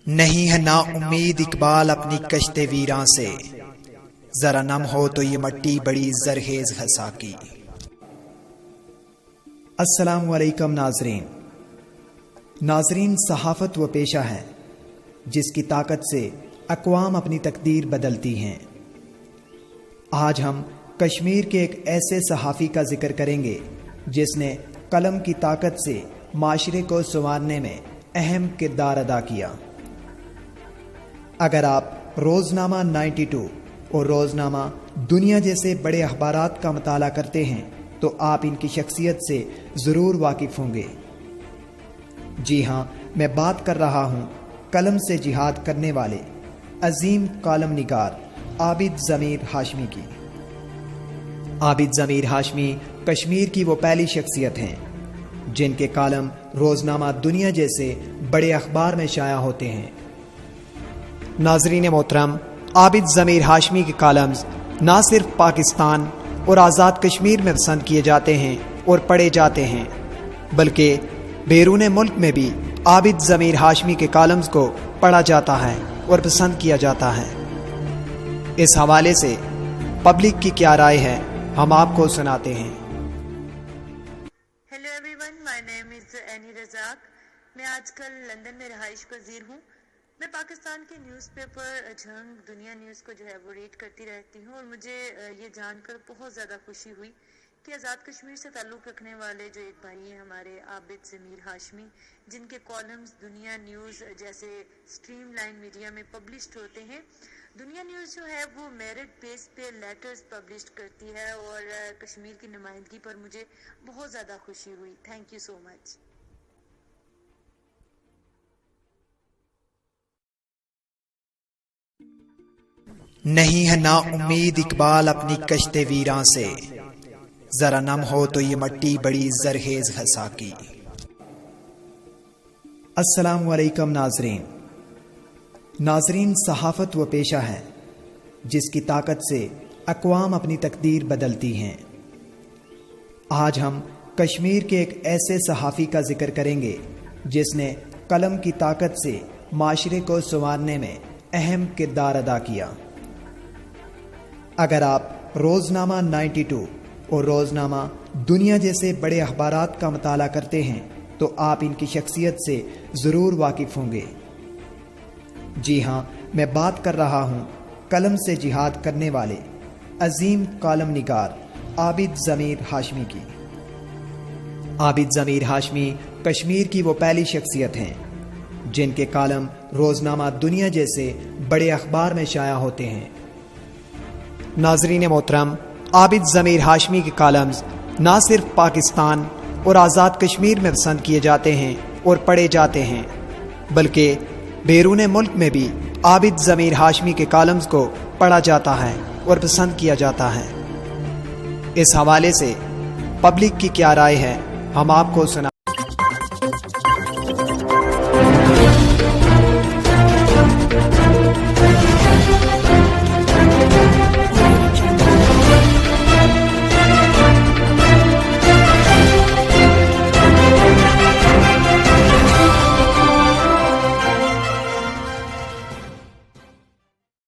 نہیں ہے نا امید اقبال اپنی کشتے ویراں سے، ذرا نم ہو تو یہ مٹی بڑی زرخیز خسا کی۔ السلام علیکم ناظرین، صحافت وہ پیشہ ہے جس کی طاقت سے اقوام اپنی تقدیر بدلتی ہیں۔ آج ہم کشمیر کے ایک ایسے صحافی کا ذکر کریں گے جس نے قلم کی طاقت سے معاشرے کو سنوارنے میں اہم کردار ادا کیا۔ اگر آپ روزنامہ 92 اور روزنامہ دنیا جیسے بڑے اخبارات کا مطالعہ کرتے ہیں تو آپ ان کی شخصیت سے ضرور واقف ہوں گے۔ جی ہاں، میں بات کر رہا ہوں قلم سے جہاد کرنے والے عظیم کالم نگار عابد ضمیر ہاشمی کی۔ عابد ضمیر ہاشمی کشمیر کی وہ پہلی شخصیت ہیں جن کے کالم روزنامہ دنیا جیسے بڑے اخبار میں شائع ہوتے ہیں۔ ناظرین محترم، عابد ضمیر ہاشمی کے کالمز نہ صرف پاکستان اور آزاد کشمیر میں پسند کیے جاتے ہیں اور پڑھے جاتے ہیں، بلکہ بیرون ملک میں بھی عابد ضمیر ہاشمی کے کالمز کو پڑھا جاتا ہے اور پسند کیا جاتا ہے۔ اس حوالے سے پبلک کی کیا رائے ہے، ہم آپ کو سناتے ہیں۔ Hello everyone, my name is Annie Razzaq. میں آج کل لندن میں رہائش پذیر ہوں۔ میں پاکستان کے نیوز پیپر جھنگ دنیا نیوز کو جو ہے وہ ریڈ کرتی رہتی ہوں، اور مجھے یہ جان کر بہت زیادہ خوشی ہوئی کہ آزاد کشمیر سے تعلق رکھنے والے جو ایک بھائی ہیں ہمارے عابد ضمیر ہاشمی، جن کے کالمز دنیا نیوز جیسے سٹریم لائن میڈیا میں پبلشڈ ہوتے ہیں۔ دنیا نیوز جو ہے وہ میرٹ بیس پہ لیٹرز پبلشڈ کرتی ہے، اور کشمیر کی نمائندگی پر مجھے بہت زیادہ خوشی ہوئی۔ تھینک یو سو مچ۔ نہیں ہے نا امید اقبال اپنی کشتے ویراں سے، ذرا نم ہو تو یہ مٹی بڑی زرخیز خسا کی۔ السلام علیکم ناظرین، صحافت وہ پیشہ ہے جس کی طاقت سے اقوام اپنی تقدیر بدلتی ہیں۔ آج ہم کشمیر کے ایک ایسے صحافی کا ذکر کریں گے جس نے قلم کی طاقت سے معاشرے کو سنوارنے میں اہم کردار ادا کیا۔ اگر آپ روزنامہ 92 اور روزنامہ دنیا جیسے بڑے اخبارات کا مطالعہ کرتے ہیں تو آپ ان کی شخصیت سے ضرور واقف ہوں گے۔ جی ہاں، میں بات کر رہا ہوں قلم سے جہاد کرنے والے عظیم کالم نگار عابد ضمیر ہاشمی کی۔ عابد ضمیر ہاشمی کشمیر کی وہ پہلی شخصیت ہیں جن کے کالم روزنامہ دنیا جیسے بڑے اخبار میں شائع ہوتے ہیں۔ ناظرین محترم، عابد ضمیر ہاشمی کے کالمز نہ صرف پاکستان اور آزاد کشمیر میں پسند کیے جاتے ہیں اور پڑھے جاتے ہیں، بلکہ بیرون ملک میں بھی عابد ضمیر ہاشمی کے کالمز کو پڑھا جاتا ہے اور پسند کیا جاتا ہے۔ اس حوالے سے پبلک کی کیا رائے ہے، ہم آپ کو سنا